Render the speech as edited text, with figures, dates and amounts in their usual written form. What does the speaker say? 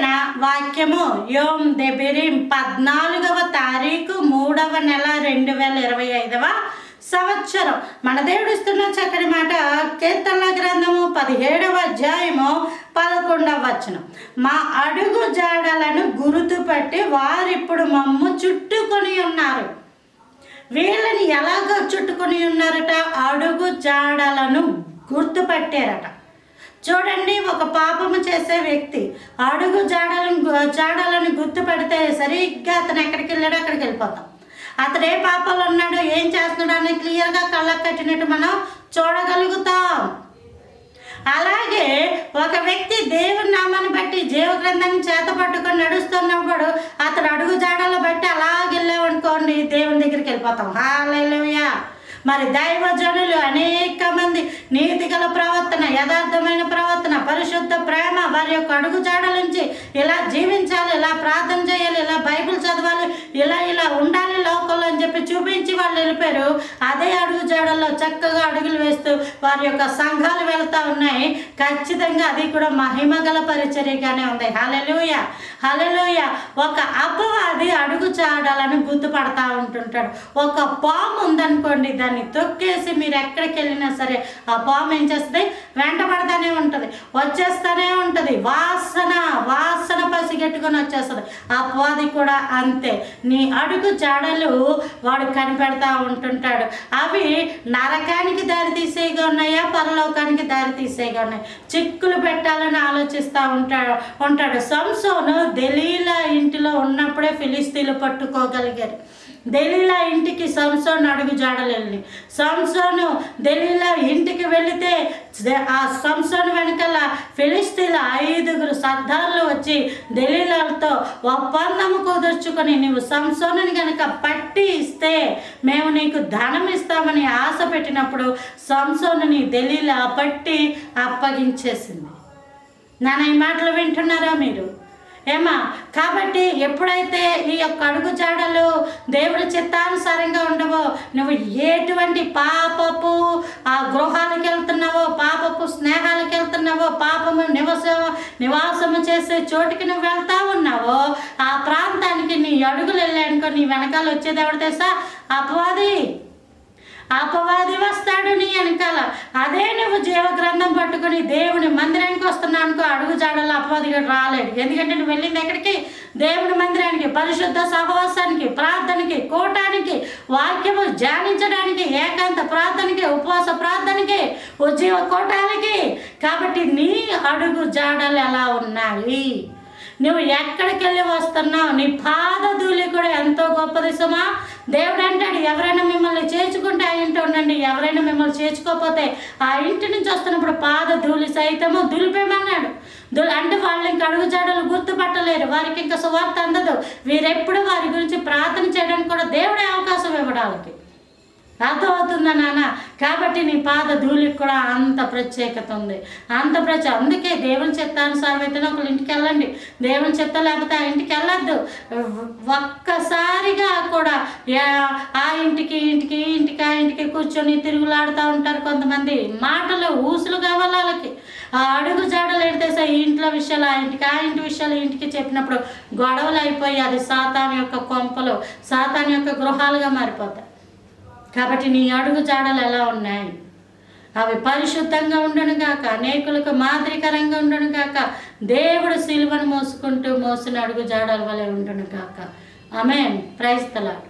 లేఖన వాక్యము యోమ్ దెబిరిం 14వ తారీఖు 3వ నెల 2025వ సంవత్సరం. మన దేవుడు ఇస్తున్న చక్కని మాట కీర్తనల గ్రంథము 17వ అధ్యాయము 11వ వచనం. మా అడుగు జాడలను గుర్తుపట్టి వారిప్పుడు మమ్ము చుట్టుకొని ఉన్నారు. వీళ్ళని ఎలాగో చుట్టుకొని ఉన్నారట? అడుగు జాడలను గుర్తుపట్టారట. చూడండి, ఒక పాపము చేసే వ్యక్తి అడుగు జాడలను గుర్తుపడితే సరిగ్గా అతను ఎక్కడికి వెళ్ళాడో అక్కడికి వెళ్ళిపోతాం. అతను ఏ పాపంలో ఉన్నాడో ఏం చేస్తున్నాడో అని క్లియర్గా కళ్ళకు కట్టినట్టు మనం చూడగలుగుతాం. అలాగే ఒక వ్యక్తి దేవుని నామాన్ని బట్టి జీవగ్రంథాన్ని చేత పట్టుకొని నడుస్తున్నప్పుడు అతను అడుగు జాడలు బట్టి అలాగెళ్ళామనుకోండి దేవుని దగ్గరికి వెళ్ళిపోతాం. హల్లెలూయా. మరి దైవజనులు అనేక మంది నీతిగల ప్రవర్తన, యథార్థమైన ప్రవర్తన, పరిశుద్ధ ప్రేమ, వారి యొక్క అడుగు జాడల నుంచి ఇలా జీవించాలి, ఇలా ప్రార్థన చేయాలి, ఇలా బైబిల్ చదవాలి, ఇలా ఉండాలి లోకంలో అని చెప్పి చూపించి వాళ్ళు వెళ్ళిపోయారు. అదే అడుగు జాడల్లో చక్కగా అడుగులు వేస్తూ వారి యొక్క సంఘాలు వెళ్తూ ఉన్నాయి. ఖచ్చితంగా అది కూడా మహిమగల పరిచర్యగానే ఉంది. హల్లెలూయా, హల్లెలూయా. ఒక అపవాది అడుగు జాడలను గుర్తుపడతా ఉంటుంటాడు. ఒక పాము ఉందనుకోండి, దాన్ని తొక్కేసి మీరు ఎక్కడికి వెళ్ళినా సరే ఆ పాము ఏం చేస్తుంది? వెంటబడతానే ఉంటుంది, వచ్చేస్తూనే ఉంటుంది. వాసన పసిగట్టుకొని వచ్చేస్తుంది. అపవాది కూడా అంతే. నీ అడుగు జాడలు వాడు కనిపెడతా ఉంటుంటాడు. అవి నరకానికి దారి తీసేగా ఉన్నాయా, పరలోకానికి దారి తీసేగా ఉన్నాయి. చిక్కులు పెట్టాలని ఆలోచిస్తూ ఉంటాడు. సంసోను దెలీలా ఇంటిలో ఉన్నప్పుడే ఫిలిస్తీన్లు పట్టుకోగలిగారు. దెలీలా ఇంటికి సంసోను అడుగు జాడలు వెళ్ళి, సంసోను దెలీలా ఇంటికి వెళితే ఆ సంసోను వెనకాల ఫిలిస్తీన్ల 5 సర్దార్లు వచ్చి దెలీలాతో ఒప్పందము కుదుర్చుకొని నువ్వు సంసోనుని కనుక పట్టి ఇస్తే మేము నీకు ధనం ఇస్తామని ఆశ పెట్టినప్పుడు సంసోనుని దెలీలా పట్టి అప్పగించేసింది. నాన్న, ఈ మాటలు వింటున్నారా మీరు? ఏమా? కాబట్టి ఎప్పుడైతే ఈ యొక్క అడుగు జాడలు దేవుడి చిత్తానుసారంగా ఉండవో, నువ్వు ఎటువంటి పాపపు ఆ గృహాలకు వెళ్తున్నావో, పాపపు స్నేహాలకు వెళ్తున్నావో, పాపము నివాసము చేసే చోటికి నువ్వు వెళ్తా ఉన్నావో, ఆ ప్రాంతానికి నీ అడుగులు వెళ్ళానుకో, నీ వెనకాల వచ్చేది ఎవరు తెలుసా? అపవాది వస్తాడు నీ వెనకాల. అదే నువ్వు జీవగ్రంథం పట్టుకొని దేవుని మందిరానికి వస్తున్నావు అనుకో, అడుగు జాడల్లో అపవాది రాలేడు. ఎందుకంటే నువ్వు వెళ్ళింది ఎక్కడికి? దేవుని మందిరానికి, పరిశుద్ధ సహవాసానికి, ప్రార్థనకి, కూటానికి, వాక్యము ధ్యానించడానికి, ఏకాంత ప్రార్థనకి, ఉపవాస ప్రార్థనకి, ఉజ్జీవ కూటాలకి. కాబట్టి నీ అడుగు జాడలు ఎలా ఉన్నాయి? నువ్వు ఎక్కడికి వెళ్ళి వస్తున్నావు? నీ పాదధూళి కూడా ఎంతో గొప్పది సుమా. దేవుడు అంటాడు, ఎవరైనా మిమ్మల్ని చేర్చుకుంటే ఆ ఇంటి ఉండండి, ఎవరైనా మిమ్మల్ని చేర్చుకోకపోతే ఆ ఇంటి నుంచి వస్తున్నప్పుడు పాదధూళి సైతము దులిపేమన్నాడు. అంటే వాళ్ళు ఇంకా అడుగు జాడలు గుర్తుపట్టలేరు, వారికి ఇంకా సువార్త అందదు. వీరెప్పుడు వారి గురించి ప్రార్థన చేయడానికి కూడా దేవుడే అవకాశం ఇవ్వడానికి. అర్థమవుతుందా నాన్న? కాబట్టి నీ పాద ధూళికి కూడా అంత ప్రత్యేకత ఉంది, అందుకే దేవుని చిత్తానుసారం అయితే ఒకళ్ళ ఇంటికి వెళ్ళండి. దేవుని చిత్తం లేకపోతే ఆ ఇంటికి వెళ్ళొద్దు. ఒక్కసారిగా కూడా ఆ ఇంటికి ఆ ఇంటికి కూర్చొని తిరుగులాడుతూ ఉంటారు కొంతమంది. మాటలు ఊసులు కావాలి వాళ్ళకి. ఆ అడుగు జాడలు ఎడితేసా ఈ ఇంట్లో విషయాలు ఆ ఇంటి విషయాలు ఇంటికి చెప్పినప్పుడు గొడవలు అయిపోయి అది సాతాను యొక్క కొంపలు, సాతాను యొక్క గృహాలుగా మారిపోతాయి. కాబట్టి నీ అడుగు జాడలు ఎలా ఉన్నాయి? అవి పరిశుద్ధంగా ఉండను గాక, అనేకులకు మాదిరికరంగా ఉండను గాక, దేవుడు సిలువను మోసిన అడుగు జాడల వలె ఉండను గాక. ఆమేన్. Praise the lord.